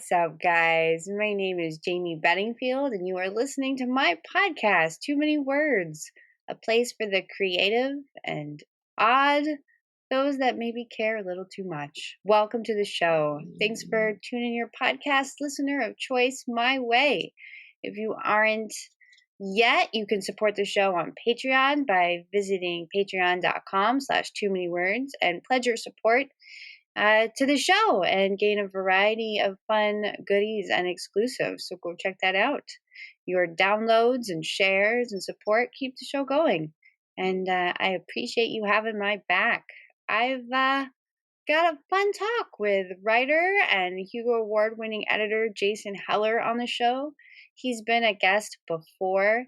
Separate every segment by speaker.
Speaker 1: What's up, guys? My name is Jayme Bedingfield, and you are listening to my podcast, Too Many Words, a place for the creative and odd, those that maybe care a little too much. Welcome to the show. Thanks for tuning your podcast listener of choice my way. If you aren't yet, you can support the show on Patreon by visiting patreon.com/too-many-words and pledge your support to the show and gain a variety of fun goodies and exclusives. So go check that out. Your downloads and shares and support keep the show going. And I appreciate you having my back. I've got a fun talk with writer and Hugo Award-winning editor Jason Heller on the show. He's been a guest before.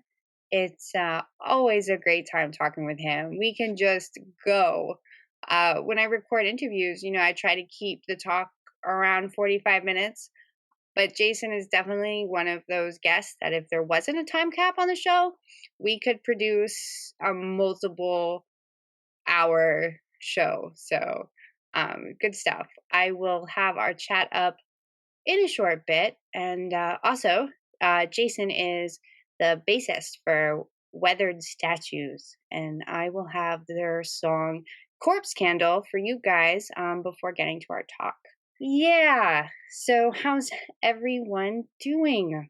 Speaker 1: It's always a great time talking with him. We can just go. When I record interviews, I try to keep the talk around 45 minutes. But Jason is definitely one of those guests that if there wasn't a time cap on the show, we could produce a multiple hour show. So good stuff. I will have our chat up in a short bit. And also, Jason is the bassist for Weathered Statues. And I will have their song Copse Candle for you guys before getting to our talk. Yeah, so how's everyone doing?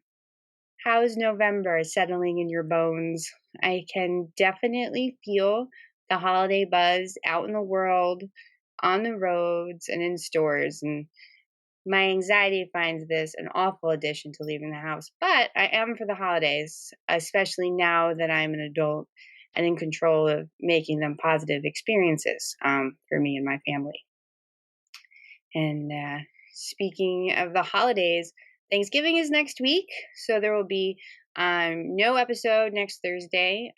Speaker 1: How's November settling in your bones? I can definitely feel the holiday buzz out in the world, on the roads, and in stores. And my anxiety finds this an awful addition to leaving the house. But I am for the holidays, especially now that I'm an adult and in control of making them positive experiences for me and my family. And speaking of the holidays, Thanksgiving is next week, so there will be no episode next Thursday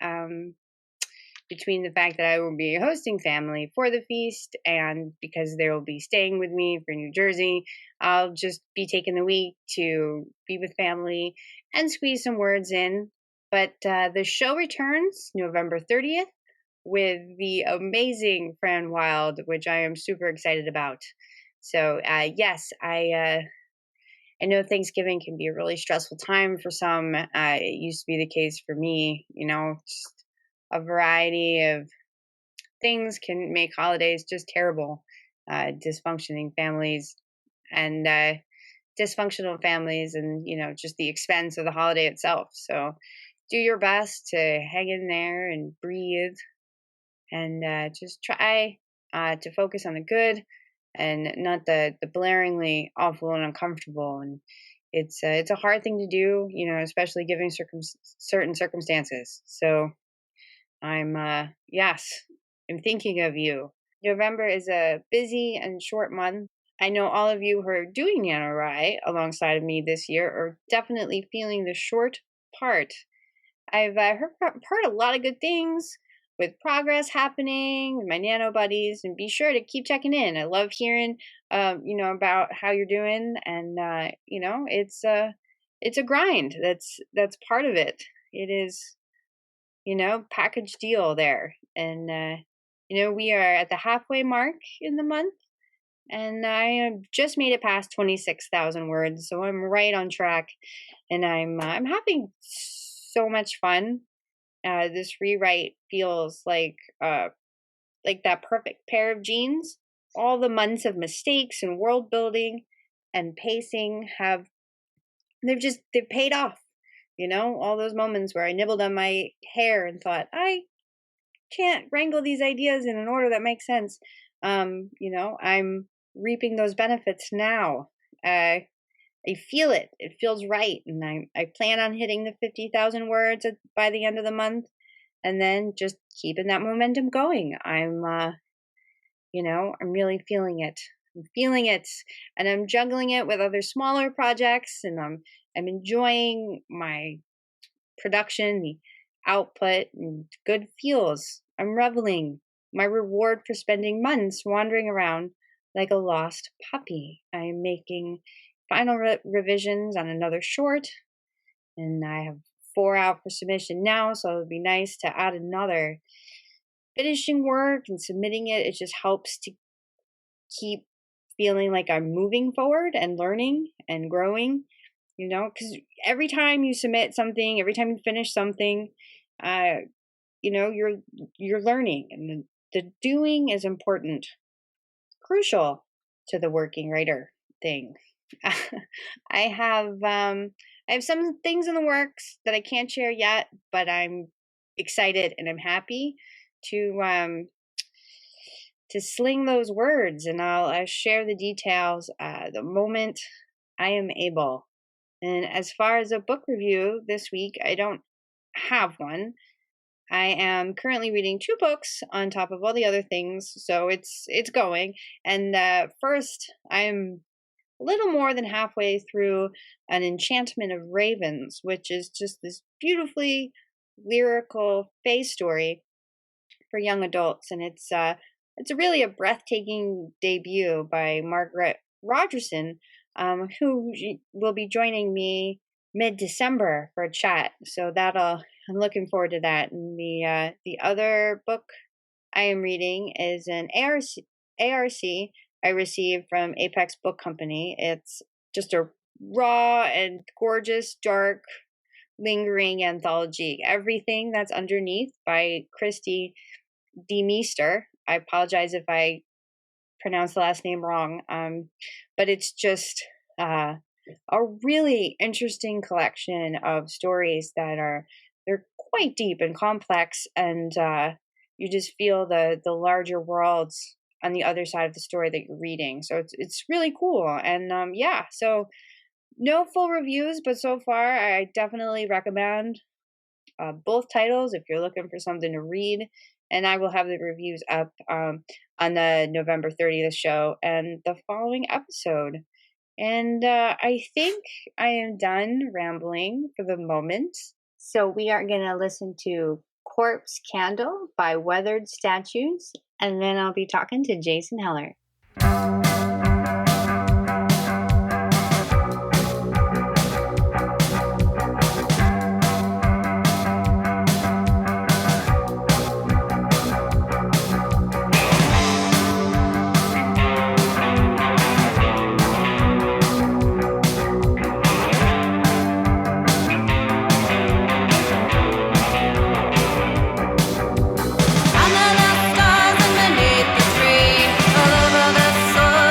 Speaker 1: between the fact that I will be hosting family for the feast and because they will be staying with me for New Jersey. I'll just be taking the week to be with family and squeeze some words in. But the show returns November 30th with the amazing Fran Wild, which I am super excited about. So, yes, I know Thanksgiving can be a really stressful time for some. It used to be the case for me. Just a variety of things can make holidays just terrible. Dysfunctioning families and dysfunctional families and, just the expense of the holiday itself. So do your best to hang in there and breathe and just try to focus on the good and not the blaringly awful and uncomfortable. And it's a hard thing to do, especially given certain circumstances. So I'm thinking of you. November is a busy and short month. I know all of you who are doing NanoWriMo alongside of me this year are definitely feeling the short part. I've heard a lot of good things with progress happening with my nano buddies, and be sure to keep checking in. I love hearing, about how you're doing, and it's a grind. That's part of it. It is, package deal there, and we are at the halfway mark in the month, and I have just made it past 26,000 words, so I'm right on track, and I'm having so much fun. This rewrite feels like that perfect pair of jeans. All the months of mistakes and world building and pacing they've paid off. All those moments where I nibbled on my hair and thought, I can't wrangle these ideas in an order that makes sense. I'm reaping those benefits now. I feel it. It feels right. And I plan on hitting the 50,000 words by the end of the month and then just keeping that momentum going. I'm really feeling it. I'm feeling it, and I'm juggling it with other smaller projects, and I'm enjoying my production, the output, and good feels. I'm reveling. My reward for spending months wandering around like a lost puppy. I'm making final revisions on another short, and I have 4 out for submission now, so it would be nice to add another. Finishing work and submitting it just helps to keep feeling like I'm moving forward and learning and growing, because every time you submit something, every time you finish something, you're learning, and the doing is important, crucial to the working writer thing. I have some things in the works that I can't share yet, but I'm excited and I'm happy to sling those words, and I'll share the details the moment I am able. And as far as a book review this week, I don't have one. I am currently reading 2 books on top of all the other things, so it's going. And first, I'm a little more than halfway through An Enchantment of Ravens, which is just this beautifully lyrical fae story for young adults, and it's really a breathtaking debut by Margaret Rogerson, who will be joining me mid-December for a chat. So I'm looking forward to that. And the other book I am reading is an ARC I received from Apex Book Company. It's just a raw and gorgeous, dark, lingering anthology. Everything That's Underneath by Christy D. Meester. I apologize if I pronounce the last name wrong, but it's just a really interesting collection of stories they're quite deep and complex, and you just feel the larger worlds on the other side of the story that you're reading. So it's really cool, and so no full reviews, but so far I definitely recommend both titles if you're looking for something to read. And I will have the reviews up on the November 30th show and the following episode. And I think I am done rambling for the moment. So we are going to listen to Copse Candle by Weathered Statues, and then I'll be talking to Jason Heller.
Speaker 2: Under the stars underneath the tree, all over the soul.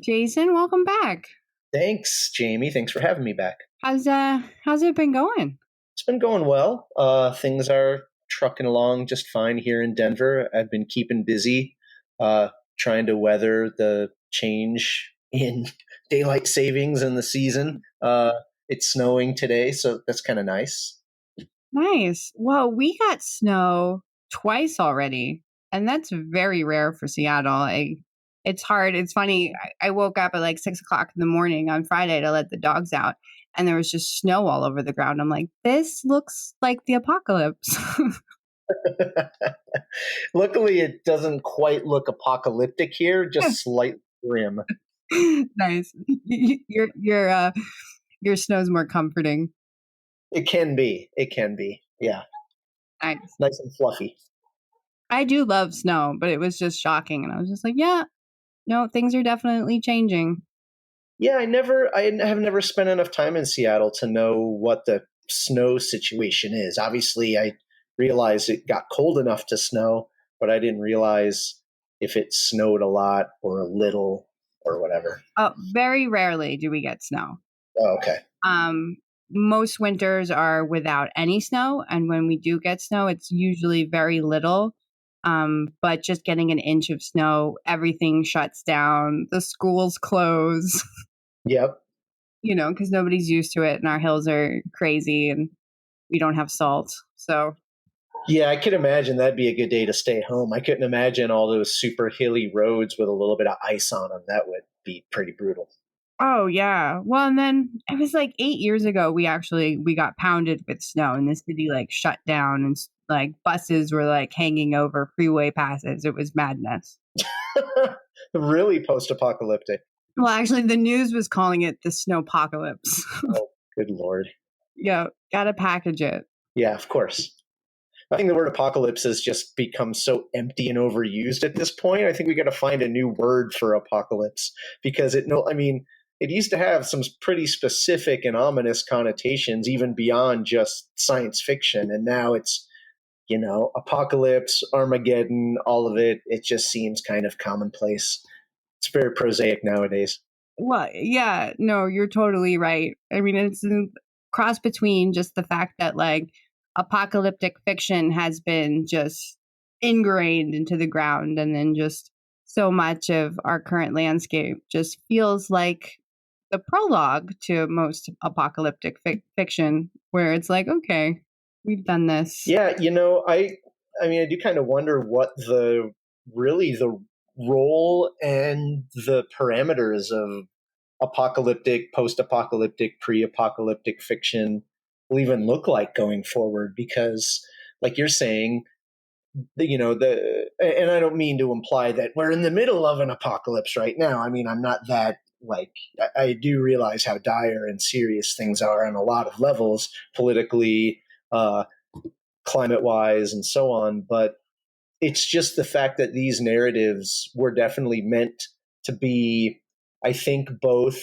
Speaker 1: Jason, welcome back.
Speaker 2: Thanks, Jayme. Thanks for having me back.
Speaker 1: How's it been going?
Speaker 2: It's been going well. Things are trucking along just fine here in Denver. I've been keeping busy, trying to weather the change in daylight savings in the season. It's snowing today, so that's kind of nice.
Speaker 1: Nice. Well, we got snow twice already, and that's very rare for Seattle. It's hard. It's funny. I woke up at like 6 o'clock in the morning on Friday to let the dogs out, and there was just snow all over the ground. I'm like, this looks like the apocalypse.
Speaker 2: Luckily, it doesn't quite look apocalyptic here, just slightly grim.
Speaker 1: Nice. Your snow's more comforting.
Speaker 2: It can be. It can be. Yeah. Nice and fluffy.
Speaker 1: I do love snow, but it was just shocking. And I was just like, yeah, no, things are definitely changing.
Speaker 2: Yeah, I have never spent enough time in Seattle to know what the snow situation is. Obviously, I realized it got cold enough to snow, but I didn't realize if it snowed a lot or a little or whatever.
Speaker 1: Very rarely do we get snow.
Speaker 2: Oh, okay.
Speaker 1: Most winters are without any snow, and when we do get snow, it's usually very little. But just getting an inch of snow, everything shuts down. The schools close.
Speaker 2: Yep.
Speaker 1: Because nobody's used to it, and our hills are crazy, and we don't have salt. So,
Speaker 2: yeah, I could imagine that'd be a good day to stay home. I couldn't imagine all those super hilly roads with a little bit of ice on them. That would be pretty brutal.
Speaker 1: Oh, yeah. Well, and then it was like 8 years ago, we got pounded with snow, and the city like shut down, and like buses were like hanging over freeway passes. It was madness.
Speaker 2: Really post-apocalyptic.
Speaker 1: Well, actually, the news was calling it the snowpocalypse.
Speaker 2: Oh, good Lord.
Speaker 1: Yeah, gotta package it.
Speaker 2: Yeah, of course. I think the word apocalypse has just become so empty and overused at this point. I think we got to find a new word for apocalypse because it used to have some pretty specific and ominous connotations, even beyond just science fiction. And now it's, apocalypse, Armageddon, all of it. It just seems kind of commonplace. It's very prosaic nowadays.
Speaker 1: Well, yeah, no, you're totally right. I mean, it's a cross between just the fact that like apocalyptic fiction has been just ingrained into the ground, and then just so much of our current landscape just feels like the prologue to most apocalyptic fiction, where it's like, okay, we've done this.
Speaker 2: Yeah, I do kind of wonder what the role and the parameters of apocalyptic, post-apocalyptic, pre-apocalyptic fiction will even look like going forward, because like you're saying, and I don't mean to imply that we're in the middle of an apocalypse right now. I mean, I'm not that, like, I do realize how dire and serious things are on a lot of levels, politically, climate wise, and so on. But it's just the fact that these narratives were definitely meant to be, I think, both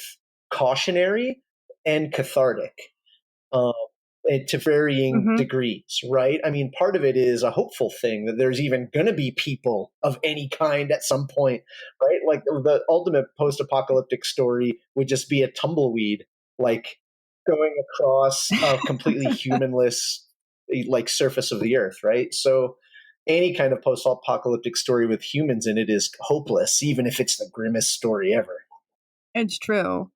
Speaker 2: cautionary and cathartic, to varying degrees, right? I mean, part of it is a hopeful thing that there's even going to be people of any kind at some point, right? Like the ultimate post-apocalyptic story would just be a tumbleweed, like going across a completely humanless, like, surface of the earth, right? So any kind of post-apocalyptic story with humans in it is hopeless, even if it's the grimmest story ever.
Speaker 1: It's true.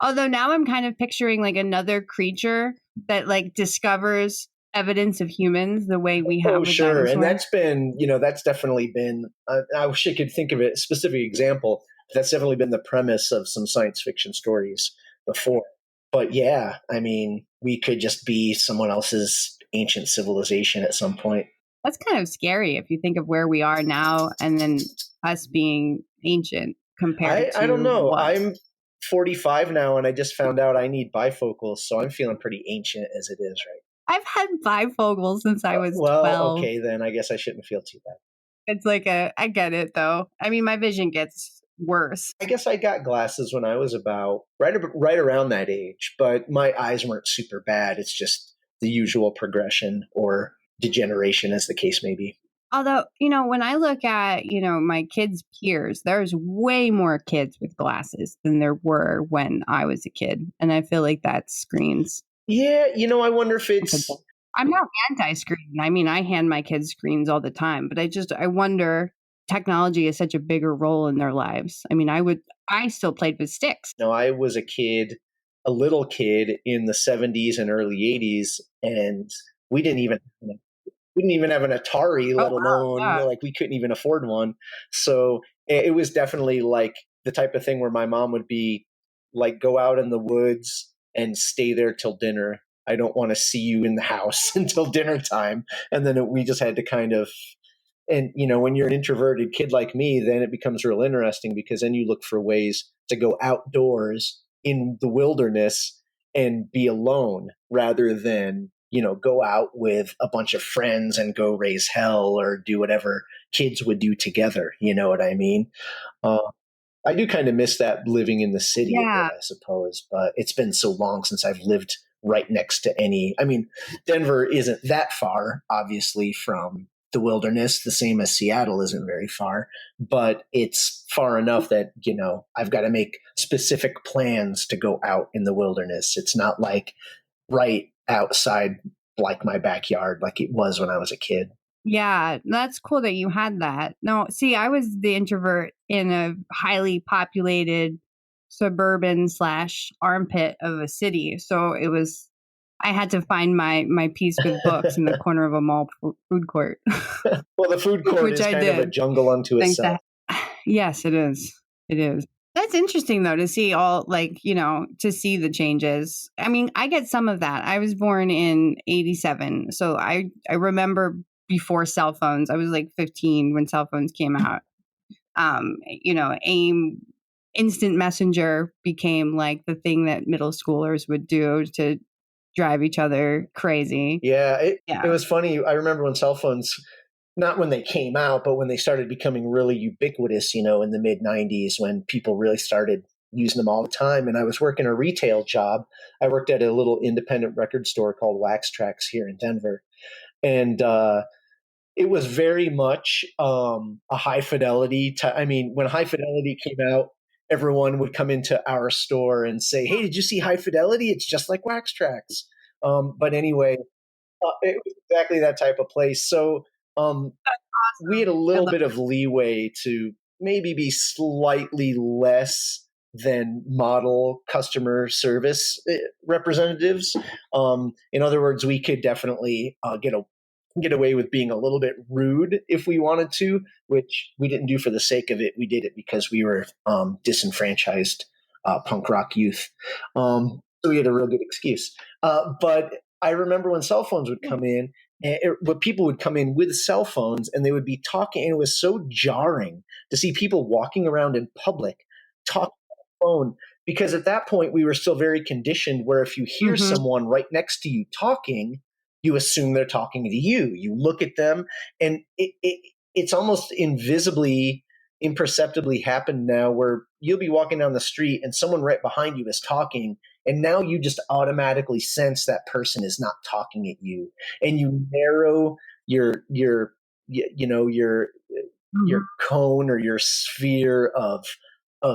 Speaker 1: Although now I'm kind of picturing like another creature that like discovers evidence of humans the way we have.
Speaker 2: Oh, sure. And that's been, that's definitely been, I wish I could think of a specific example. But that's definitely been the premise of some science fiction stories before. But yeah, I mean, we could just be someone else's ancient civilization at some point.
Speaker 1: That's kind of scary if you think of where we are now and then us being ancient compared to.
Speaker 2: I don't know.
Speaker 1: What?
Speaker 2: I'm 45 now, and I just found out I need bifocals, so I'm feeling pretty ancient as it is, right?
Speaker 1: I've had bifocals since I was 12.
Speaker 2: Okay, then I guess I shouldn't feel too bad.
Speaker 1: It's like I get it though. I mean, my vision gets worse.
Speaker 2: I guess I got glasses when I was about right around that age, but my eyes weren't super bad. It's just the usual progression or degeneration, as the case may be.
Speaker 1: Although, when I look at, my kids' peers, there's way more kids with glasses than there were when I was a kid. And I feel like that screens.
Speaker 2: Yeah, I wonder if
Speaker 1: Like a
Speaker 2: it's
Speaker 1: I'm not anti-screen. I mean, I hand my kids screens all the time, but I wonder technology is such a bigger role in their lives. I mean, I still played with sticks.
Speaker 2: I was a little kid in the 70s and early 80s, and we didn't even have an Atari,
Speaker 1: Oh
Speaker 2: let
Speaker 1: wow,
Speaker 2: alone,
Speaker 1: yeah.
Speaker 2: like, we couldn't even afford one. So it was definitely like the type of thing where my mom would be like, go out in the woods and stay there till dinner. I don't want to see you in the house until dinner time. And then we just had to kind of, and when you're an introverted kid like me, then it becomes real interesting, because then you look for ways to go outdoors in the wilderness and be alone, rather than go out with a bunch of friends and go raise hell or do whatever kids would do together. You know what I mean? uh, I do kind of miss that, living in the city a bit,
Speaker 1: Yeah.
Speaker 2: I suppose, but it's been so long since I've lived right next to any. I mean, Denver isn't that far, obviously, from the wilderness, the same as Seattle isn't very far, but it's far enough that, I've got to make specific plans to go out in the wilderness. It's not like right outside, like my backyard, like it was when I was a kid.
Speaker 1: Yeah, that's cool that you had that. No, see, I was the introvert in a highly populated suburban slash armpit of a city. So I had to find my peace with books in the corner of a mall food court,
Speaker 2: Well, the food court
Speaker 1: which
Speaker 2: is
Speaker 1: I
Speaker 2: kind of a
Speaker 1: did.
Speaker 2: jungle unto
Speaker 1: Thanks to,
Speaker 2: itself.
Speaker 1: yes, it is. It is. That's interesting though to see to see the changes. I mean, I get some of that. I was born in 87. So I remember before cell phones. I was like 15 when cell phones came out. AIM instant messenger became like the thing that middle schoolers would do to drive each other crazy.
Speaker 2: Yeah, it
Speaker 1: Yeah.
Speaker 2: was funny. I remember when cell phones, not when they came out, but when they started becoming really ubiquitous, in the mid 90s, when people really started using them all the time. And I was working a retail job. I worked at a little independent record store called Wax Trax here in Denver. And it was very much a high fidelity. I mean, when high fidelity came out, everyone would come into our store and say, "Hey, did you see high fidelity? It's just like Wax Trax." But anyway, it was exactly that type of place. So we had a
Speaker 1: I
Speaker 2: little
Speaker 1: love
Speaker 2: bit of leeway to maybe be slightly less than model customer service representatives. In other words, we could definitely get away with being a little bit rude if we wanted to, which we didn't do for the sake of it. We did it because we were disenfranchised punk rock youth. So we had a real good excuse. But I remember when cell phones would come in, but people would come in with cell phones and they would be talking, and it was so jarring to see people walking around in public talking on the phone, because at that point we were still very conditioned where if you hear
Speaker 1: hmm
Speaker 2: someone right next to you talking, you assume they're talking to you. You look at them, and it's almost invisibly, imperceptibly happened now, where you'll be walking down the street and someone right behind you is talking, and now you just automatically sense that person is not talking at you, and you narrow your your
Speaker 1: hmm
Speaker 2: cone or your sphere of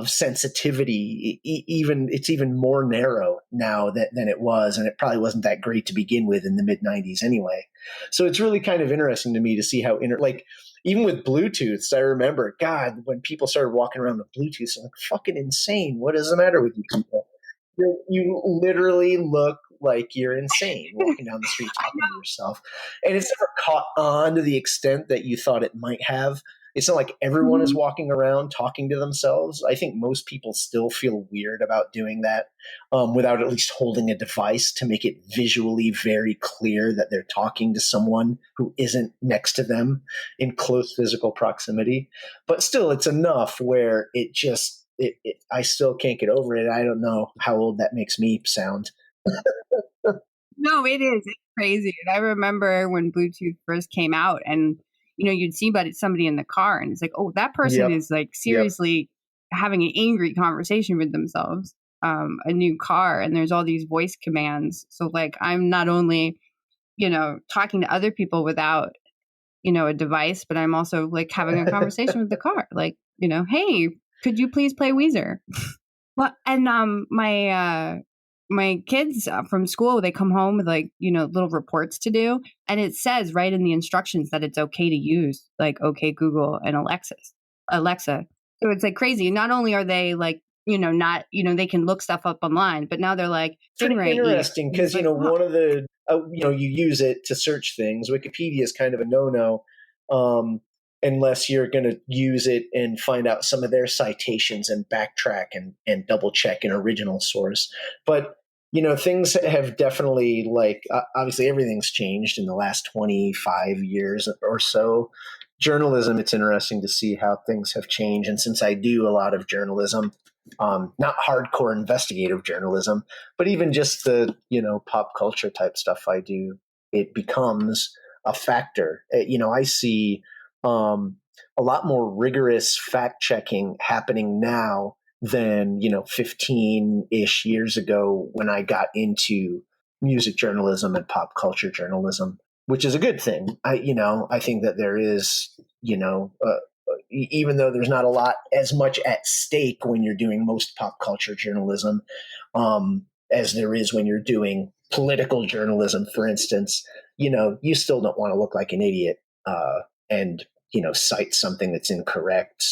Speaker 2: sensitivity. Even it's even more narrow now than it was, and it probably wasn't that great to begin with in the mid 90s anyway. So it's really kind of interesting to me to see how like even with Bluetooth. I remember, God, when people started walking around with Bluetooth, I'm like, fucking insane. What is the matter with you people? You literally look like you're insane walking down the street talking to yourself. And it's never caught on to the extent that you thought it might have. It's not like everyone is
Speaker 1: hmm
Speaker 2: walking around talking to themselves. I think most people still feel weird about doing that, without at least holding a device to make it visually very clear that they're talking to someone who isn't next to them in close physical proximity. But still, it's enough where I still can't get over it. I don't know how old that makes me sound.
Speaker 1: No, it is. It's crazy. And I remember when Bluetooth first came out, and you'd see somebody in the car, and it's like, oh, that person
Speaker 2: Yep.
Speaker 1: is like
Speaker 2: Yep.
Speaker 1: seriously having an angry conversation with themselves. A new car, and there's all these voice commands. So like, I'm not only talking to other people without
Speaker 3: a device, but I'm also like having a conversation with the car. Like, hey, could you please play Weezer? Well, and my kids from school, they come home with like, little reports to do. And it says right in the instructions that it's okay to use like, okay, Google and Alexa. So it's like crazy. Not only are they like, not, they can look stuff up online, but now they're like,
Speaker 2: pretty interesting because,
Speaker 3: like,
Speaker 2: one of the, you use it to search things. Wikipedia is kind of a no-no. Unless you're going to use it and find out some of their citations and backtrack and double check an original source. But, things have definitely obviously everything's changed in the last 25 years or so. Journalism, it's interesting to see how things have changed. And since I do a lot of journalism, not hardcore investigative journalism, but even just the, pop culture type stuff I do, it becomes a factor. I see a lot more rigorous fact checking happening now than 15-ish years ago when I got into music journalism and pop culture journalism, which is a good thing. I think that there is even though there's not a lot as much at stake when you're doing most pop culture journalism as there is when you're doing political journalism, for instance. You still don't want to look like an idiot and cite something that's incorrect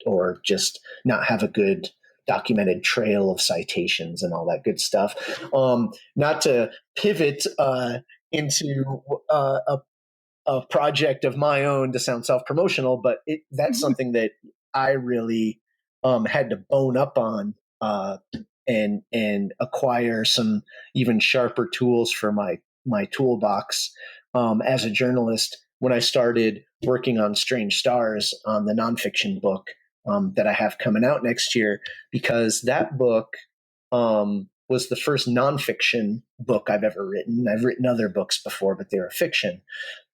Speaker 2: or just not have a good documented trail of citations and all that good stuff. Not to pivot into a project of my own to sound self-promotional, but that's something that I really had to bone up on and acquire some even sharper tools for my toolbox as a journalist when I started working on Strange Stars, on the nonfiction book that I have coming out next year, because that book was the first nonfiction book I've ever written. I've written other books before, but they were fiction.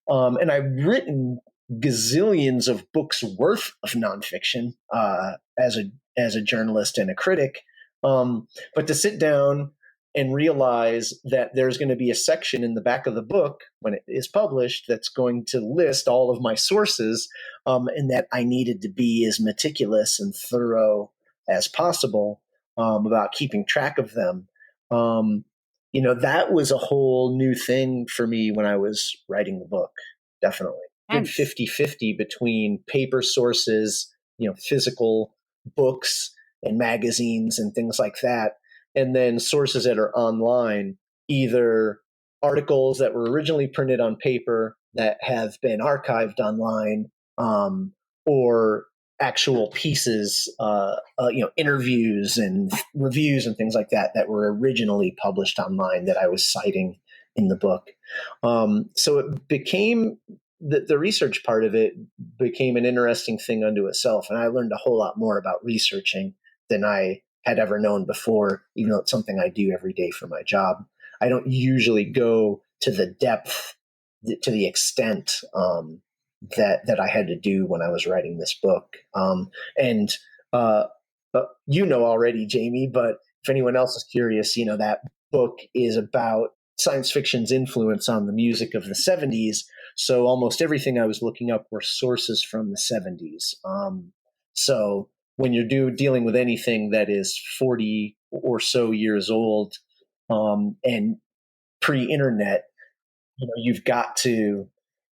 Speaker 2: And I've written gazillions of books worth of nonfiction as a journalist and a critic. But to sit down and realize that there's going to be a section in the back of the book when it is published that's going to list all of my sources, and that I needed to be as meticulous and thorough as possible about keeping track of them. That was a whole new thing for me when I was writing the book. Definitely. Good 50-50 between paper sources, physical books and magazines and things like that, and then sources that are online, either articles that were originally printed on paper that have been archived online, or actual pieces, interviews and reviews and things like that that were originally published online that I was citing in the book. So it became the research part of it became an interesting thing unto itself. And I learned a whole lot more about researching than I had ever known before, even though it's something I do every day for my job. I don't usually go to the depth, to the extent that I had to do when I was writing this book. And already, Jayme, but if anyone else is curious, that book is about science fiction's influence on the music of the 70s. So almost everything I was looking up were sources from the 70s. So when you're dealing with anything that is 40 or so years old and pre-internet, you've got to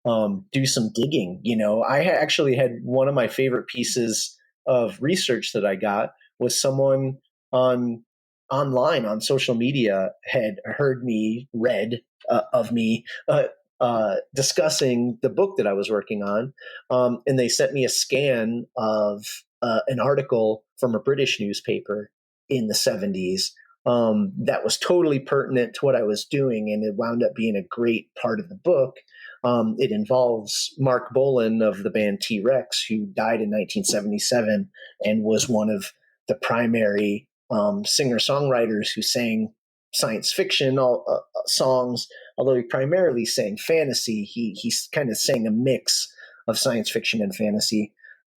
Speaker 2: do some digging. I actually had one of my favorite pieces of research that I got was someone online on social media had heard me of me discussing the book that I was working on, and they sent me a scan of an article from a British newspaper in the 70s that was totally pertinent to what I was doing, and it wound up being a great part of the book. It involves Mark Bolan of the band T-Rex, who died in 1977 and was one of the primary singer-songwriters who sang science fiction songs, although he primarily sang fantasy. He kind of sang a mix of science fiction and fantasy.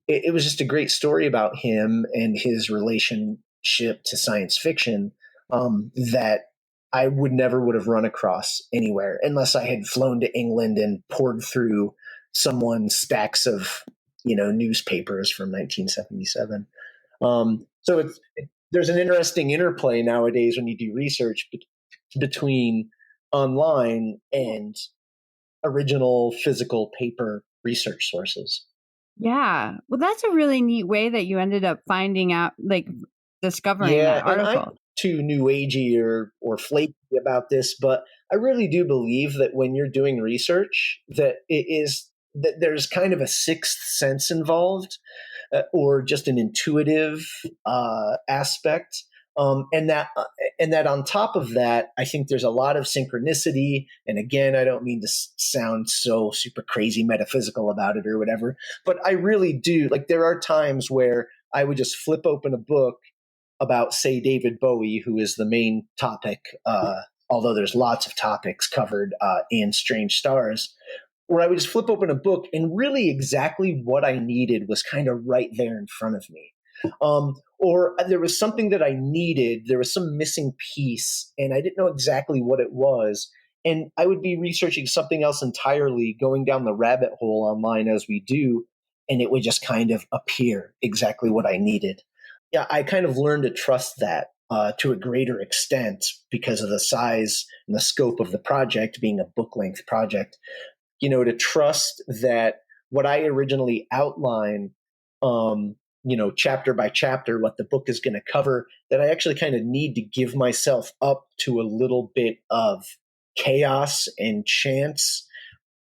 Speaker 2: It was just a great story about him and his relationship to science fiction that I would have run across anywhere unless I had flown to England and poured through someone's stacks of, newspapers from 1977. So there's an interesting interplay nowadays when you do research between online and original physical paper research sources.
Speaker 3: Yeah. Well, that's a really neat way that you ended up finding out, like discovering that article.
Speaker 2: And I'm too new agey or flaky about this, but I really do believe that when you're doing research, that there's kind of a sixth sense involved, or just an intuitive aspect. And that on top of that, I think there's a lot of synchronicity. And again, I don't mean to sound so super crazy metaphysical about it or whatever, but I really do. Like, there are times where I would just flip open a book about, say, David Bowie, who is the main topic, although there's lots of topics covered in Strange Stars, where I would just flip open a book and really exactly what I needed was kind of right there in front of me. Or there was something that I needed, there was some missing piece, and I didn't know exactly what it was. And I would be researching something else entirely, going down the rabbit hole online as we do, and it would just kind of appear exactly what I needed. Yeah, I kind of learned to trust that to a greater extent because of the size and the scope of the project being a book-length project. To trust that what I originally outline, chapter by chapter, what the book is going to cover, that I actually kind of need to give myself up to a little bit of chaos and chance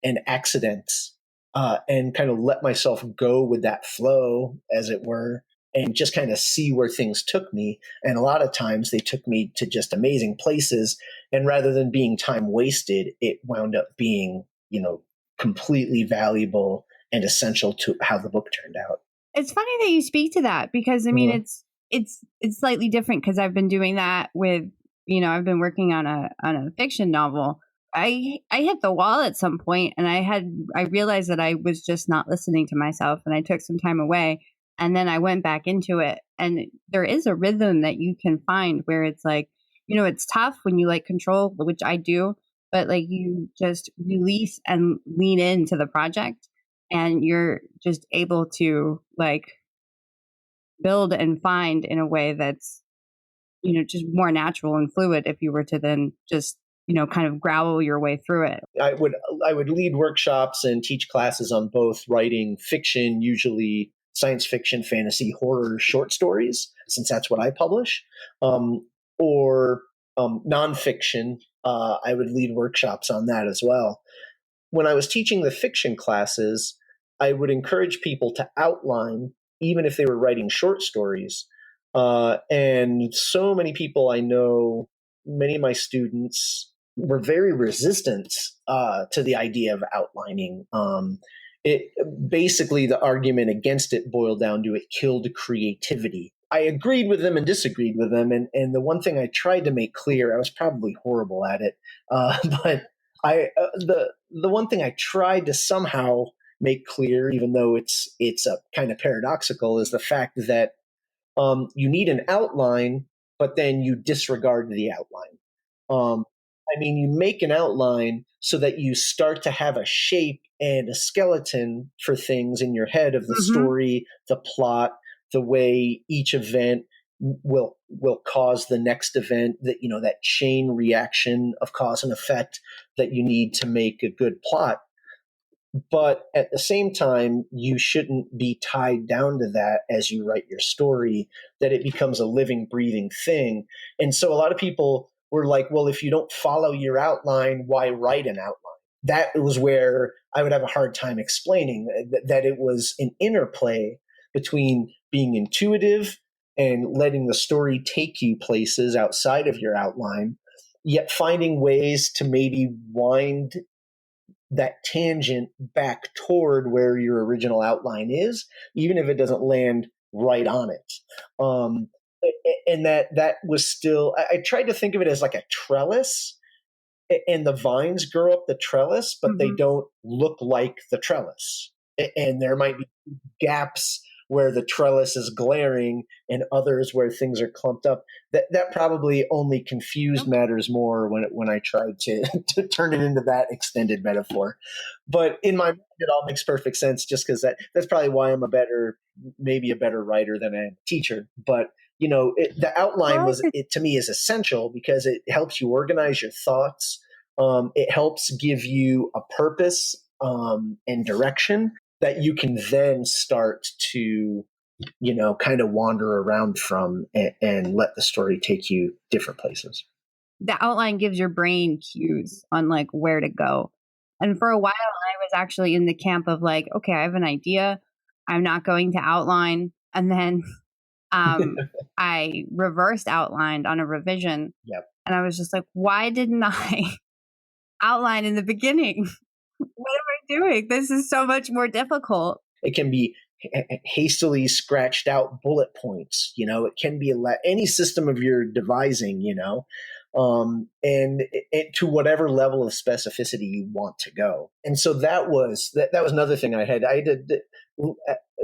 Speaker 2: and accidents, and kind of let myself go with that flow, as it were, and just kind of see where things took me. And a lot of times they took me to just amazing places. And rather than being time wasted, it wound up being, completely valuable and essential to how the book turned out.
Speaker 3: It's funny that you speak to that because, I mean, it's slightly different because I've been doing that with, I've been working on a fiction novel. I hit the wall at some point and I realized that I was just not listening to myself, and I took some time away. And then I went back into it, and there is a rhythm that you can find where it's like, it's tough when you like control, which I do, but like you just release and lean into the project, and you're just able to like build and find in a way that's, just more natural and fluid if you were to then just, kind of growl your way through it.
Speaker 2: I would lead workshops and teach classes on both writing fiction, usually science fiction, fantasy, horror, short stories, since that's what I publish, or nonfiction. I would lead workshops on that as well. When I was teaching the fiction classes, I would encourage people to outline, even if they were writing short stories. And so many people I know, many of my students were very resistant to the idea of outlining. Basically, the argument against it boiled down to it killed creativity. I agreed with them and disagreed with them. And the one thing I tried to make clear, I was probably horrible at it, but the one thing I tried to somehow make clear, even though it's a kind of paradoxical, is the fact that you need an outline, but then you disregard the outline. You make an outline so that you start to have a shape and a skeleton for things in your head of the story, the plot, the way each event will cause the next event, that chain reaction of cause and effect that you need to make a good plot. But at the same time, you shouldn't be tied down to that as you write your story, that it becomes a living, breathing thing. And so a lot of people were like, well, if you don't follow your outline, why write an outline? That was where I would have a hard time explaining that it was an interplay between being intuitive and letting the story take you places outside of your outline, yet finding ways to maybe wind that tangent back toward where your original outline is, even if it doesn't land right on it. And that was still, I tried to think of it as like a trellis, and the vines grow up the trellis, but they don't look like the trellis. And there might be gaps where the trellis is glaring and others where things are clumped up. That probably only confused matters more when I tried to turn it into that extended metaphor. But in my mind, it all makes perfect sense, just because that's probably why I'm maybe a better writer than a teacher. But the outline to me is essential because it helps you organize your thoughts. It helps give you a purpose and direction that you can then start to, kind of wander around from and let the story take you different places.
Speaker 3: The outline gives your brain cues on like where to go. And for a while, I was actually in the camp of like, okay, I have an idea. I'm not going to outline. And then I reversed outlined on a revision.
Speaker 2: Yep.
Speaker 3: And I was just like, why didn't I outline in the beginning? What am I doing? This is so much more difficult.
Speaker 2: It can be hastily scratched out bullet points. It can be any system of your devising, and to whatever level of specificity you want to go. And so that was another thing I had to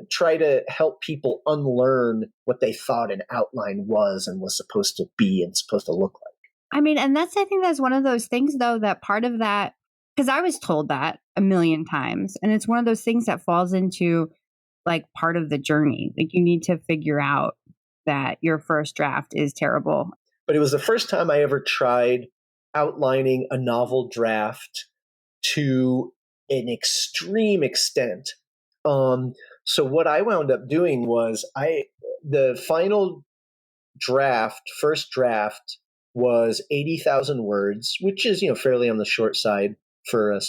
Speaker 2: try to help people unlearn what they thought an outline was and was supposed to be and supposed to look like.
Speaker 3: I mean, and I think that's one of those things, though, that part of that, because I was told that a million times, and it's one of those things that falls into like part of the journey. Like you need to figure out that your first draft is terrible.
Speaker 2: But it was the first time I ever tried outlining a novel draft to an extreme extent. So what I wound up doing was the final first draft was 80,000 words, which is, fairly on the short side for a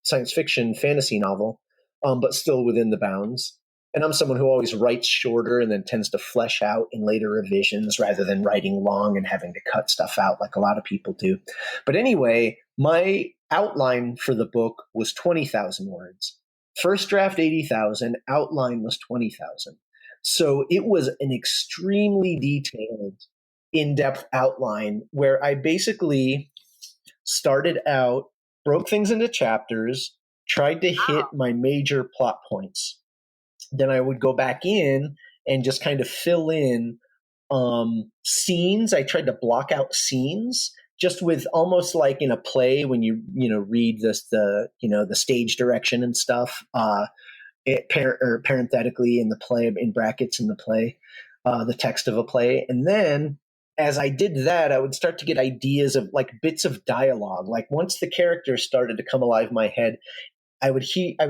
Speaker 2: science fiction fantasy novel, but still within the bounds. And I'm someone who always writes shorter and then tends to flesh out in later revisions rather than writing long and having to cut stuff out like a lot of people do. But anyway, my outline for the book was 20,000 words. First draft, 80,000. Outline was 20,000. So it was an extremely detailed, in-depth outline where I basically started out, broke things into chapters, tried to hit my major plot points. Then I would go back in and just kind of fill in scenes. I tried to block out scenes just with almost like in a play when you read the stage direction and stuff. Parenthetically in the play, in brackets in the play, the text of a play. And then as I did that, I would start to get ideas of like bits of dialogue. Like once the characters started to come alive in my head, I would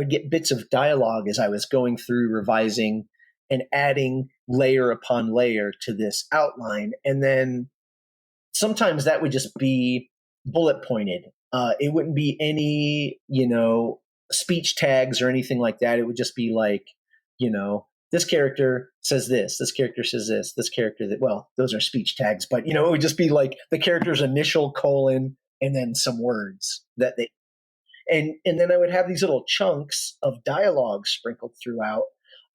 Speaker 2: get bits of dialogue as I was going through revising and adding layer upon layer to this outline. And then sometimes that would just be bullet pointed. It wouldn't be any, speech tags or anything like that. It would just be like, this character says this character says this character that, well, those are speech tags, but, it would just be like the character's initial colon and then some words that they, and then I would have these little chunks of dialogue sprinkled throughout.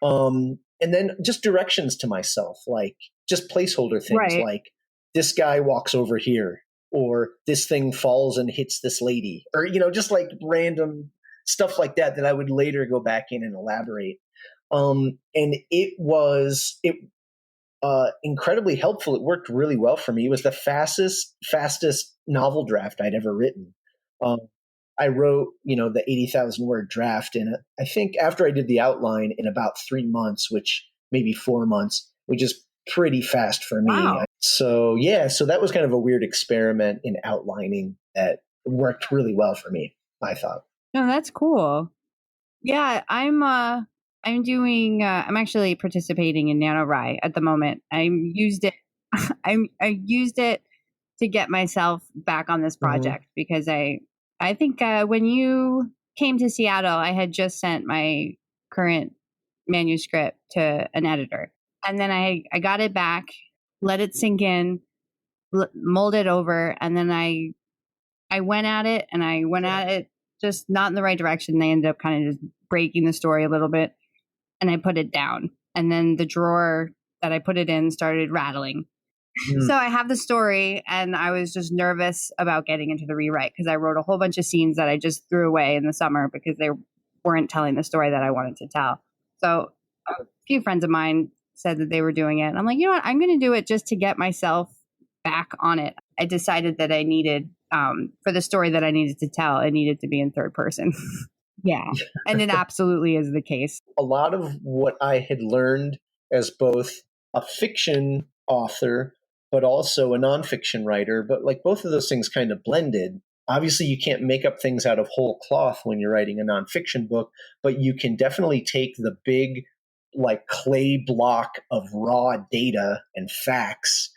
Speaker 2: And then just directions to myself, like just placeholder things, right. Like this guy walks over here, or this thing falls and hits this lady, or, just like random stuff like that I would later go back in and elaborate. And it was incredibly helpful. It worked really well for me. It was the fastest novel draft I'd ever written. I wrote, the 80,000 word draft in I think after I did the outline in about 3 months, which maybe 4 months, which is pretty fast for me.
Speaker 3: Wow.
Speaker 2: So that was kind of a weird experiment in outlining that worked really well for me, I thought.
Speaker 3: No, that's cool. Yeah, I'm actually participating in NanoWriMo at the moment. I used it to get myself back on this project because I think when you came to Seattle, I had just sent my current manuscript to an editor. And then I got it back, let it sink in, mold it over. And then I went at it and I went at it just not in the right direction. They ended up kind of just breaking the story a little bit and I put it down. And then the drawer that I put it in started rattling. So I have the story and I was just nervous about getting into the rewrite because I wrote a whole bunch of scenes that I just threw away in the summer because they weren't telling the story that I wanted to tell. So a few friends of mine said that they were doing it. And I'm like, you know what? I'm going to do it just to get myself back on it. I decided that I needed, for the story that I needed to tell, it needed to be in third person. Yeah. And it absolutely is the case.
Speaker 2: A lot of what I had learned as both a fiction author, but also a nonfiction writer, but like both of those things kind of blended. Obviously, you can't make up things out of whole cloth when you're writing a nonfiction book, but you can definitely take the big, like clay block of raw data and facts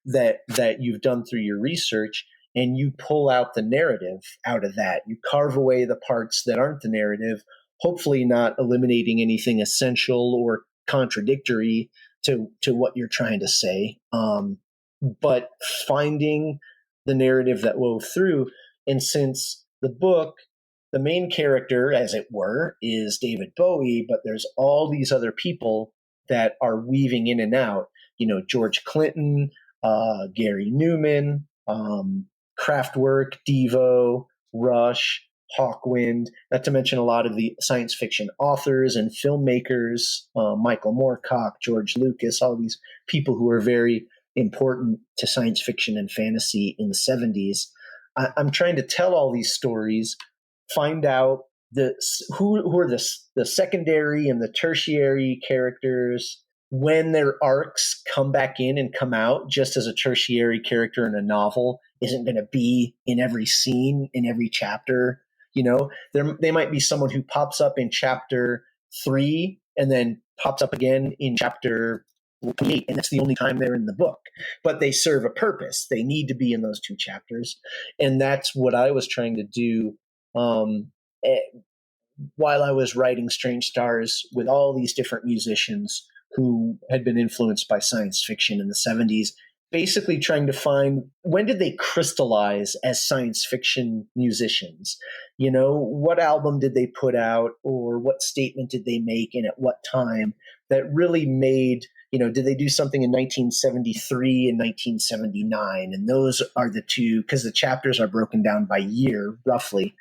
Speaker 2: that you've done through your research, and you pull out the narrative out of that. You carve away the parts that aren't the narrative, hopefully not eliminating anything essential or contradictory to what you're trying to say, but finding the narrative that wove through. And since the book, the main character, as it were, is David Bowie, but there's all these other people that are weaving in and out. You know, George Clinton, Gary Newman, Kraftwerk, Devo, Rush, Hawkwind, not to mention a lot of the science fiction authors and filmmakers, Michael Moorcock, George Lucas, all these people who are very important to science fiction and fantasy in the 70s. I'm trying to tell all these stories, find out who are the secondary and the tertiary characters, when their arcs come back in and come out, just as a tertiary character in a novel isn't going to be in every scene, in every chapter. You know, they might be someone who pops up in chapter 3 and then pops up again in chapter 8, and that's the only time they're in the book. But they serve a purpose. They need to be in those 2 chapters. And that's what I was trying to do while I was writing Strange Stars with all these different musicians who had been influenced by science fiction in the 70s, basically trying to find when did they crystallize as science fiction musicians? You know, what album did they put out, or what statement did they make and at what time that really made, you know, did they do something in 1973 and 1979? And those are the 2, because the chapters are broken down by year, roughly,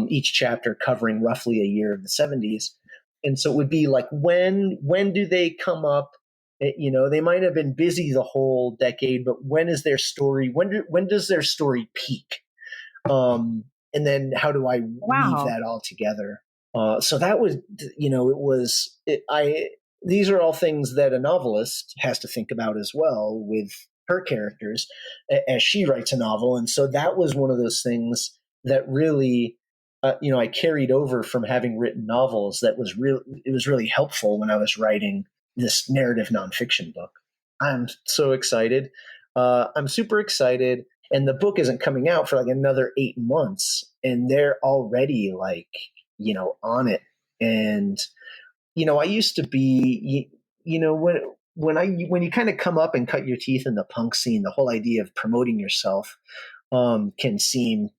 Speaker 2: each chapter covering roughly a year of the 70s. And so it would be like, when do they come up? You know, they might have been busy the whole decade, but when is their story? When does their story peak? And then how do I weave that all together? So that was, you know, these are all things that a novelist has to think about as well with her characters as she writes a novel. And so that was one of those things that really, you know, I carried over from having written novels. It was really helpful when I was writing this narrative nonfiction book. I'm so excited. I'm super excited. And the book isn't coming out for like another 8 months. And they're already like, you know, on it. And, you know, I used to be, you know, when you kind of come up and cut your teeth in the punk scene, the whole idea of promoting yourself can seem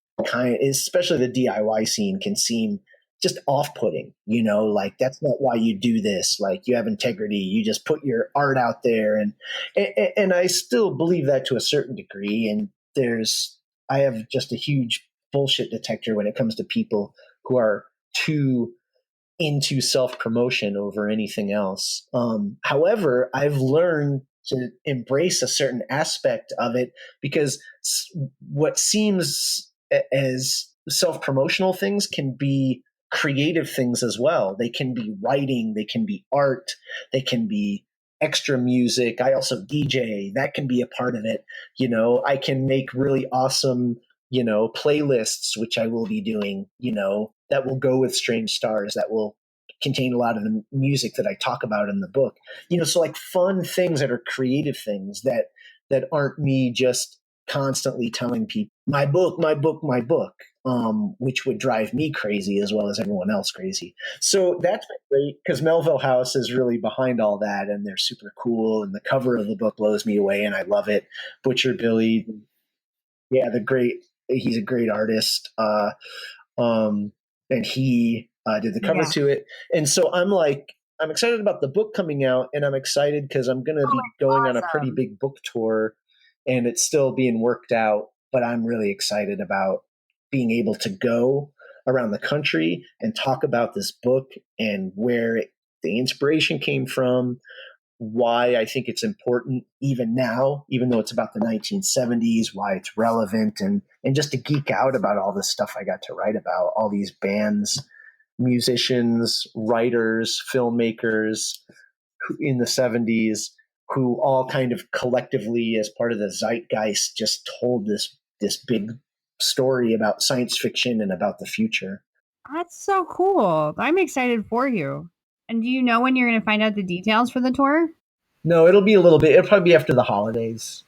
Speaker 2: especially the DIY scene can seem just off-putting, you know, like that's not why you do this. Like you have integrity, you just put your art out there. And I still believe that to a certain degree. And I have just a huge bullshit detector when it comes to people who are too into self-promotion over anything else. However, I've learned to embrace a certain aspect of it, because what seems as self-promotional things can be creative things as well. They can be writing, they can be art, they can be extra music. I also DJ. That can be a part of it. You know, I can make really awesome, you know, playlists, which I will be doing, you know, that will go with Strange Stars, that will contain a lot of the music that I talk about in the book. You know, so like fun things that are creative things that aren't me just constantly telling people my book, which would drive me crazy as well as everyone else crazy. So that's been great, because Melville House is really behind all that, and they're super cool. And the cover of the book blows me away, and I love it. Butcher Billy, yeah, he's a great artist. And he did the cover to it. And so I'm excited about the book coming out, and I'm excited because I'm going to be going on a pretty big book tour, and it's still being worked out, but I'm really excited about being able to go around the country and talk about this book and where the inspiration came from, why I think it's important even now, even though it's about the 1970s, why it's relevant, and just to geek out about all this stuff I got to write about, all these bands, musicians, writers, filmmakers in the 70s who all kind of collectively as part of the zeitgeist just told this big story about science fiction and about the future.
Speaker 3: That's so cool. I'm excited for you. And do you know when you're going to find out the details for the tour?
Speaker 2: No, it'll be a little bit. It'll probably be after the holidays.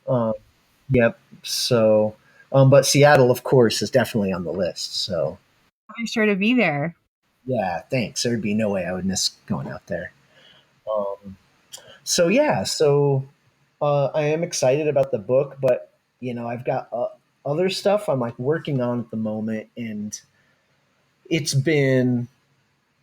Speaker 2: Yep. So, but Seattle, of course, is definitely on the list. So,
Speaker 3: I'll be sure to be there.
Speaker 2: yeah, thanks. There'd be no way I would miss going out there. Um, so yeah, so I am excited about the book, but I've got other stuff I'm like working on at the moment, and it's been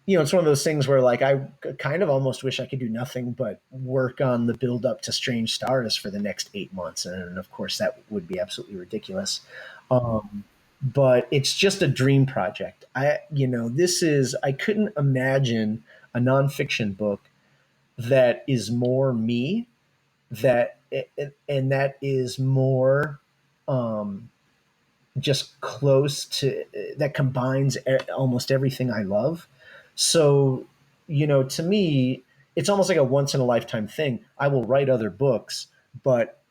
Speaker 2: it's one of those things where like I kind of almost wish I could do nothing but work on the build up to Strange Stars for the next 8 months, and of course that would be absolutely ridiculous. But it's just a dream project. I couldn't imagine a nonfiction book that is more me, that and that is more um, just close to, that combines almost everything I love. So, to me, it's almost like a once in a lifetime thing. I will write other books, but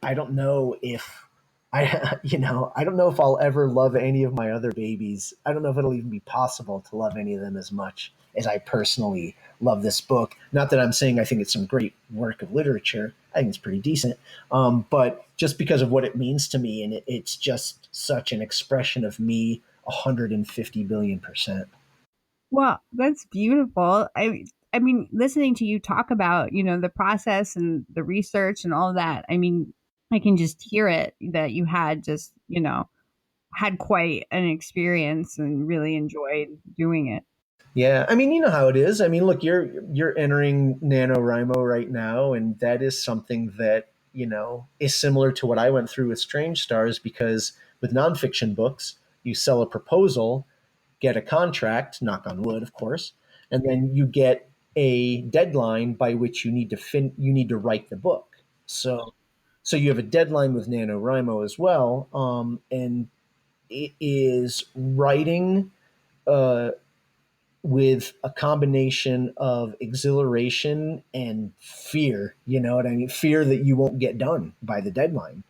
Speaker 2: I don't know if I don't know if I'll ever love any of my other babies. I don't know if it'll even be possible to love any of them as much as I personally love this book. Not that I'm saying I think it's some great work of literature. I think it's pretty decent. But just because of what it means to me, and it's just such an expression of me 150 billion%.
Speaker 3: Well, that's beautiful. I mean, listening to you talk about, the process and the research and all that. I mean, I can just hear it that you had just, had quite an experience and really enjoyed doing it.
Speaker 2: Yeah, I mean, you know how it is. I mean, look, you're entering NanoWriMo right now, and that is something that is similar to what I went through with Strange Stars. Because with nonfiction books, you sell a proposal, get a contract, knock on wood, of course, and then you get a deadline by which you need to write the book. So you have a deadline with NanoWriMo as well, and it is writing. Uh, with a combination of exhilaration and fear. You know what I mean? Fear that you won't get done by the deadline,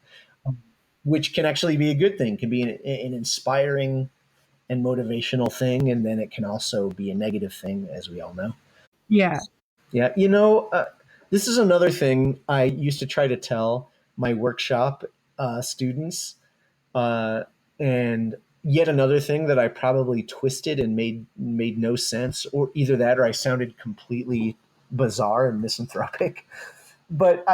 Speaker 2: which can actually be a good thing, can be an inspiring and motivational thing. And then it can also be a negative thing, as we all know.
Speaker 3: Yeah.
Speaker 2: Yeah. This is another thing I used to try to tell my workshop students. Uh, and yet another thing that I probably twisted and made no sense, or either that or I sounded completely bizarre and misanthropic. But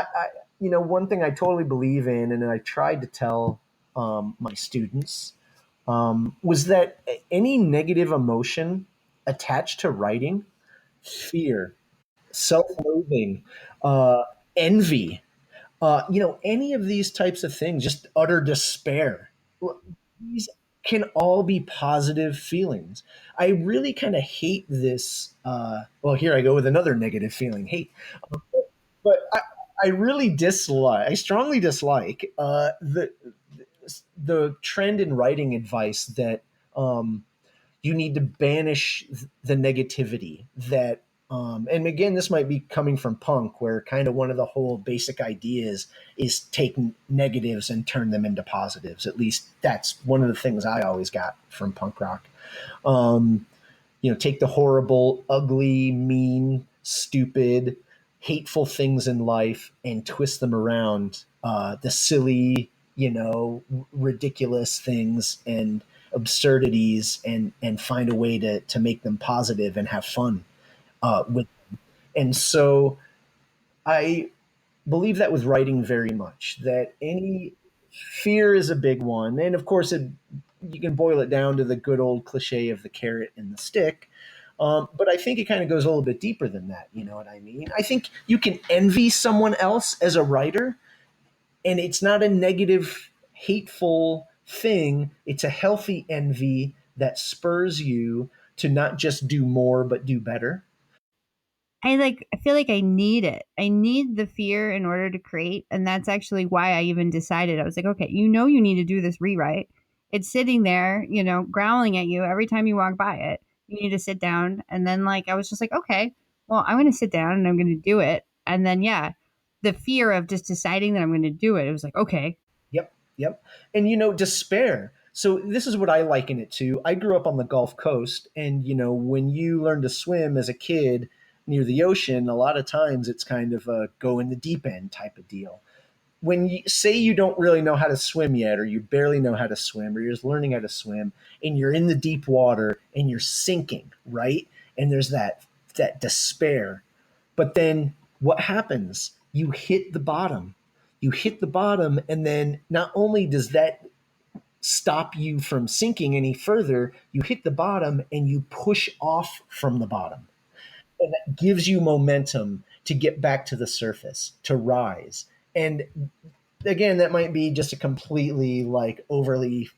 Speaker 2: one thing I totally believe in, and I tried to tell my students, was that any negative emotion attached to writing, fear, self-loathing, uh, envy, any of these types of things, just utter despair. These can all be positive feelings. I really kind of hate this. Well, here I go with another negative feeling, hate. But I really dislike, I strongly dislike the trend in writing advice that you need to banish the negativity that and again, this might be coming from punk, where kind of one of the whole basic ideas is take negatives and turn them into positives. At least that's one of the things I always got from punk rock. um, take the horrible, ugly, mean, stupid, hateful things in life and twist them around, the silly, ridiculous things and absurdities, and find a way to make them positive and have fun with. And so I believe that with writing very much, that any fear is a big one. And of course, you can boil it down to the good old cliche of the carrot and the stick. But I think it kind of goes a little bit deeper than that. You know what I mean? I think you can envy someone else as a writer, and it's not a negative, hateful thing. It's a healthy envy that spurs you to not just do more, but do better.
Speaker 3: I feel like I need it. I need the fear in order to create. And that's actually why I even decided. I was like, okay, you need to do this rewrite. It's sitting there, growling at you every time you walk by it. You need to sit down. And then I was just like, okay, well, I'm going to sit down and I'm going to do it. And then, yeah, the fear of just deciding that I'm going to do it, it was like, okay.
Speaker 2: Yep, yep. And despair. So this is what I liken it to. I grew up on the Gulf Coast, and when you learn to swim as a kid near the ocean, a lot of times it's kind of a go in the deep end type of deal. When you say you don't really know how to swim yet, or you barely know how to swim, or you're just learning how to swim, and you're in the deep water and you're sinking, right? And there's that despair. But then what happens? You hit the bottom. You hit the bottom, and then not only does that stop you from sinking any further, you hit the bottom and you push off from the bottom. And that gives you momentum to get back to the surface, to rise. And again, that might be just a completely overly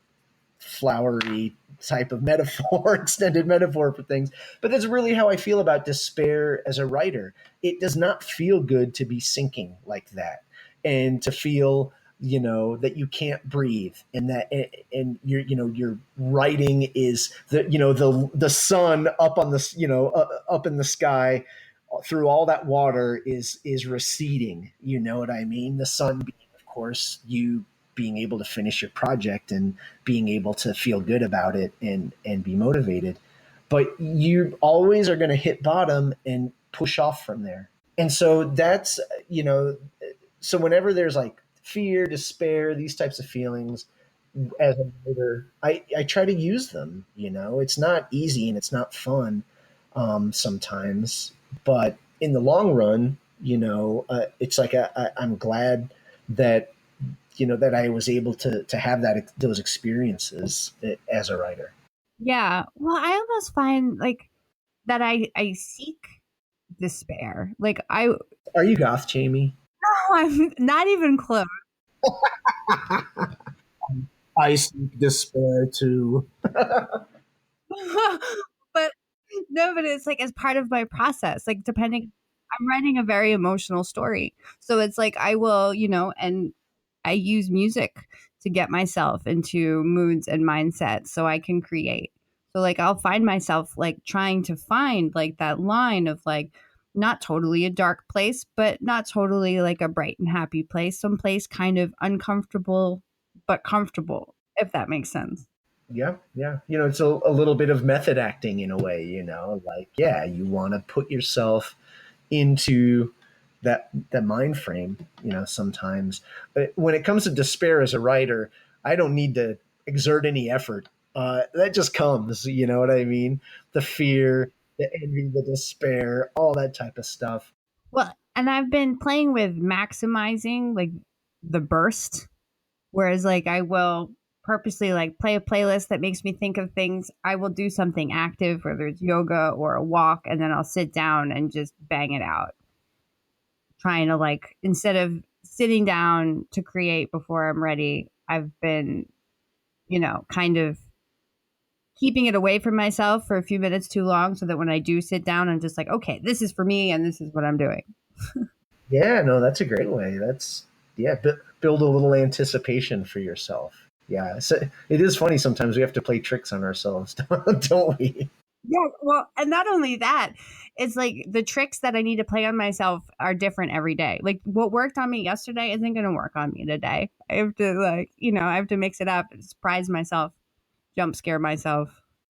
Speaker 2: flowery type of metaphor, extended metaphor for things. But that's really how I feel about despair as a writer. It does not feel good to be sinking like that, and to feel that you can't breathe, and that and your writing is the sun up on the up in the sky through all that water is receding. You know what I mean? The sun being, of course, you being able to finish your project and being able to feel good about it and be motivated. But you always are going to hit bottom and push off from there. And so that's, so whenever there's fear, despair, these types of feelings, as a writer, I try to use them. It's not easy and it's not fun sometimes, but in the long run, it's like I'm glad that that I was able to have those experiences as a writer.
Speaker 3: Yeah. Well, I almost find that I seek despair.
Speaker 2: Are you goth, Jayme?
Speaker 3: No, I'm not even close.
Speaker 2: I seek despair too.
Speaker 3: But no, but it's as part of my process. Depending, I'm writing a very emotional story. So it's I will, and I use music to get myself into moods and mindsets so I can create. So I'll find myself trying to find that line of not totally a dark place, but not totally a bright and happy place, some place kind of uncomfortable but comfortable, if that makes sense.
Speaker 2: Yeah, yeah. It's a little bit of method acting in a way. Yeah, you want to put yourself into that mind frame. Sometimes, but when it comes to despair as a writer, I don't need to exert any effort. That just comes. You know what I mean? The fear, the envy, the despair, all that type of stuff.
Speaker 3: Well, and I've been playing with maximizing the burst, whereas I will purposely play a playlist that makes me think of things. I will do something active, whether it's yoga or a walk, and then I'll sit down and just bang it out. Trying to instead of sitting down to create before I'm ready, I've been, kind of keeping it away from myself for a few minutes too long so that when I do sit down, I'm just okay, this is for me and this is what I'm doing.
Speaker 2: Yeah, no, that's a great way. That's yeah, build a little anticipation for yourself. Yeah, so it is funny sometimes we have to play tricks on ourselves, don't we?
Speaker 3: Yeah, well, and not only that, it's the tricks that I need to play on myself are different every day. What worked on me yesterday isn't going to work on me today. I have to I have to mix it up and surprise myself, jump scare myself.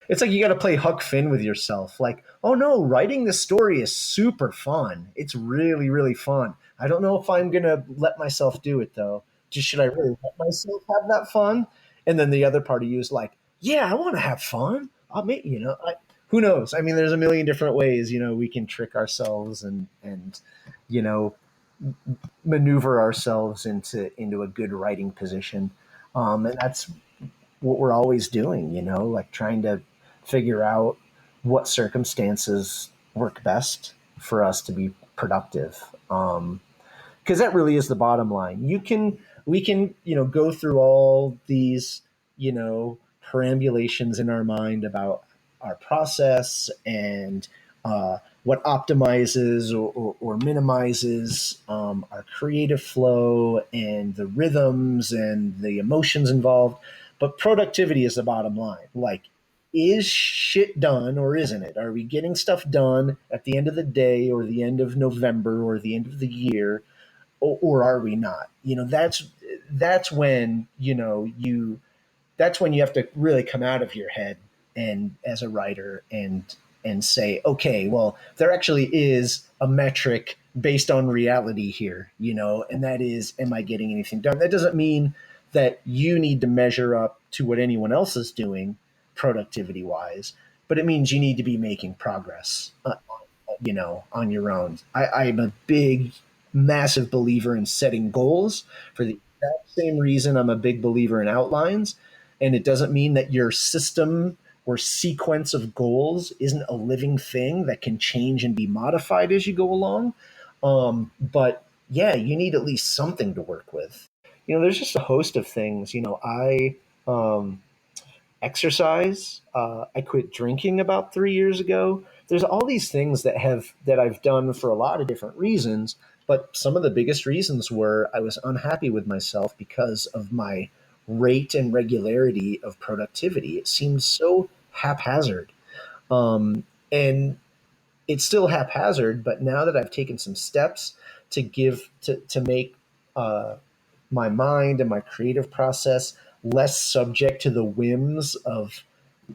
Speaker 2: It's like you got to play Huck Finn with yourself. Like, oh no, writing this story is super fun. It's really, really fun. I don't know if I'm gonna let myself do it though. Just should I really let myself have that fun? And then the other part of you is like, yeah, I want to have fun. I'll make who knows? I mean, there's a million different ways we can trick ourselves and you know maneuver ourselves into a good writing position. And that's what we're always doing, like trying to figure out what circumstances work best for us to be productive. Because that really is the bottom line. We can, go through all these, perambulations in our mind about our process and what optimizes or minimizes our creative flow and the rhythms and the emotions involved. But productivity is the bottom line. Like, is shit done or isn't it? Are we getting stuff done at the end of the day or the end of November or the end of the year, or are we not? That's when that's when you have to really come out of your head and as a writer and say, okay, well, there actually is a metric based on reality here, and that is, am I getting anything done? That doesn't mean that you need to measure up to what anyone else is doing productivity wise, but it means you need to be making progress, on your own. I'm a big, massive believer in setting goals for the exact same reason I'm a big believer in outlines. And it doesn't mean that your system or sequence of goals isn't a living thing that can change and be modified as you go along. But yeah, you need at least something to work with. There's just a host of things. I exercise. I quit drinking about 3 years ago. There's all these things that I've done for a lot of different reasons, but some of the biggest reasons were I was unhappy with myself because of my rate and regularity of productivity. It seemed so haphazard, and it's still haphazard. But now that I've taken some steps to make uh, my mind and my creative process less subject to the whims of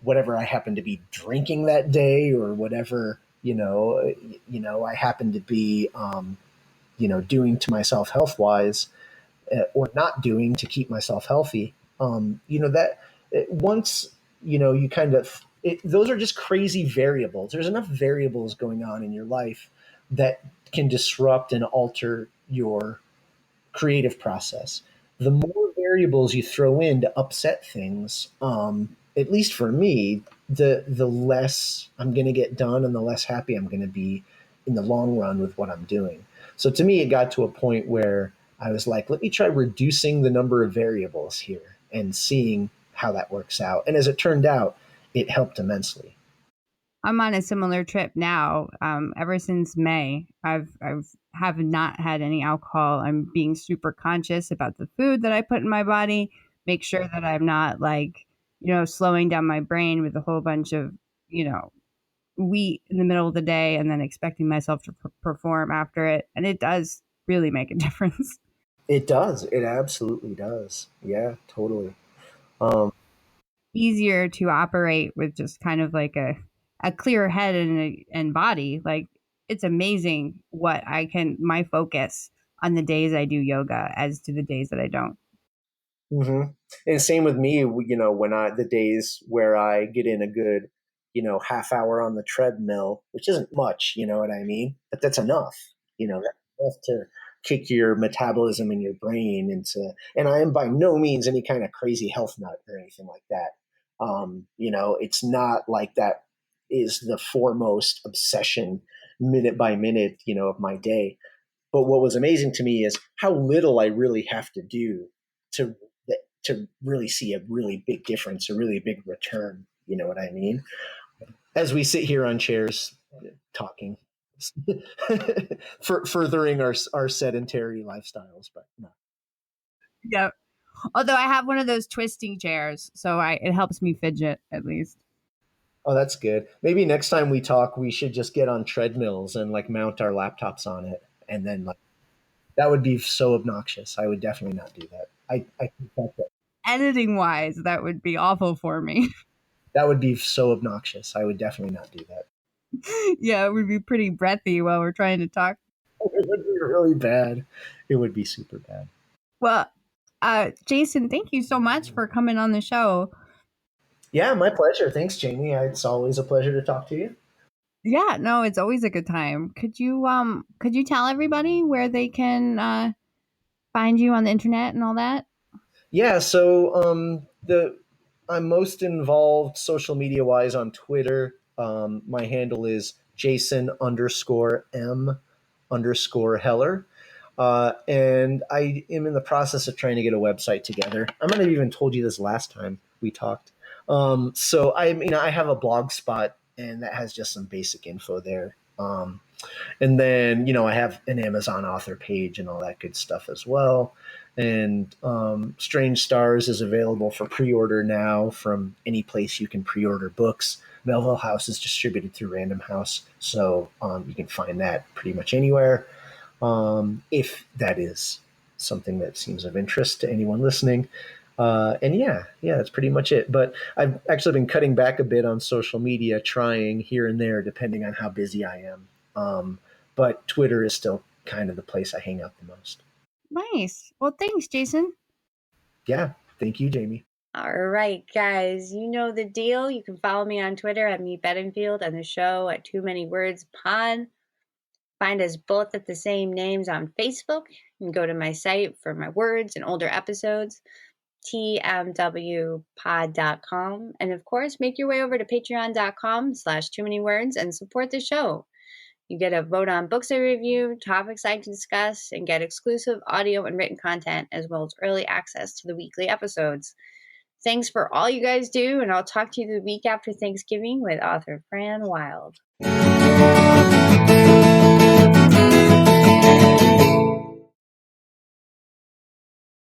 Speaker 2: whatever I happen to be drinking that day or whatever I happen to be doing to myself health wise, or not doing to keep myself healthy. That once you kind of those are just crazy variables. There's enough variables going on in your life that can disrupt and alter your creative process. The more variables you throw in to upset things, at least for me, the less I'm going to get done and the less happy I'm going to be in the long run with what I'm doing. So to me, it got to a point where I was like, let me try reducing the number of variables here and seeing how that works out. And as it turned out, it helped immensely.
Speaker 3: I'm on a similar trip now. Ever since May, I've have not had any alcohol. I'm being super conscious about the food that I put in my body. Make sure that I'm not slowing down my brain with a whole bunch of wheat in the middle of the day and then expecting myself to perform after it. And it does really make a difference.
Speaker 2: It does. It absolutely does. Yeah, totally. Um,
Speaker 3: Easier to operate with just kind of like a clear head and body. Like, it's amazing what my focus on the days I do yoga as to the days that I don't.
Speaker 2: Mm-hmm. And same with me, when the days where I get in a good, half hour on the treadmill, which isn't much, you know what I mean? But that's enough, that's enough to kick your metabolism in your brain and I am by no means any kind of crazy health nut or anything like that. It's not like that is the foremost obsession minute by minute, of my day. But what was amazing to me is how little I really have to do to to really see a really big difference, a really big return. You know what I mean? As we sit here on chairs talking, furthering our sedentary lifestyles, but no.
Speaker 3: Yeah. Although I have one of those twisting chairs, so it helps me fidget at least.
Speaker 2: Oh, that's good. Maybe next time we talk, we should just get on treadmills and like mount our laptops on it, and then like that would be so obnoxious. I would definitely not do that. I think
Speaker 3: Editing wise, that would be awful for me.
Speaker 2: that would be so obnoxious. I would definitely not do that.
Speaker 3: Yeah, it would be pretty breathy while we're trying to talk.
Speaker 2: It would be really bad. It would be super bad.
Speaker 3: Well, Jason, thank you so much for coming on the show.
Speaker 2: Yeah, my pleasure. Thanks, Jayme. It's always a pleasure to talk to you.
Speaker 3: Yeah, no, it's always a good time. Could you tell everybody where they can find you on the internet and all that?
Speaker 2: Yeah, so the I'm most involved social media wise on Twitter. My handle is Jason underscore M underscore Heller. And I am in the process of trying to get a website together. I might have even told you this last time we talked. So I have a blog spot, and that has just some basic info there. And then, I have an Amazon author page and all that good stuff as well. And Strange Stars is available for pre-order now from any place you can pre-order books. Melville House is distributed through Random House, so you can find that pretty much anywhere, if that is something that seems of interest to anyone listening. And yeah, that's pretty much it. But I've actually been cutting back a bit on social media, trying here and there, depending on how busy I am. But Twitter is still kind of the place I hang out the most.
Speaker 3: Nice. Well, thanks, Jason.
Speaker 2: Yeah. Thank you, Jayme.
Speaker 1: All right, guys, you know the deal. You can follow me on Twitter at Me Bedingfield and the show at Too Many Words Pod. Find us both at the same names on Facebook. You can go to my site for my words and older episodes, tmwpod.com. And of course, make your way over to patreon.com/too many words and support the show. You get a vote on books I review, topics I discuss, and get exclusive audio and written content, as well as early access to the weekly episodes. Thanks for all you guys do, and I'll talk to you the week after Thanksgiving with author Fran Wild.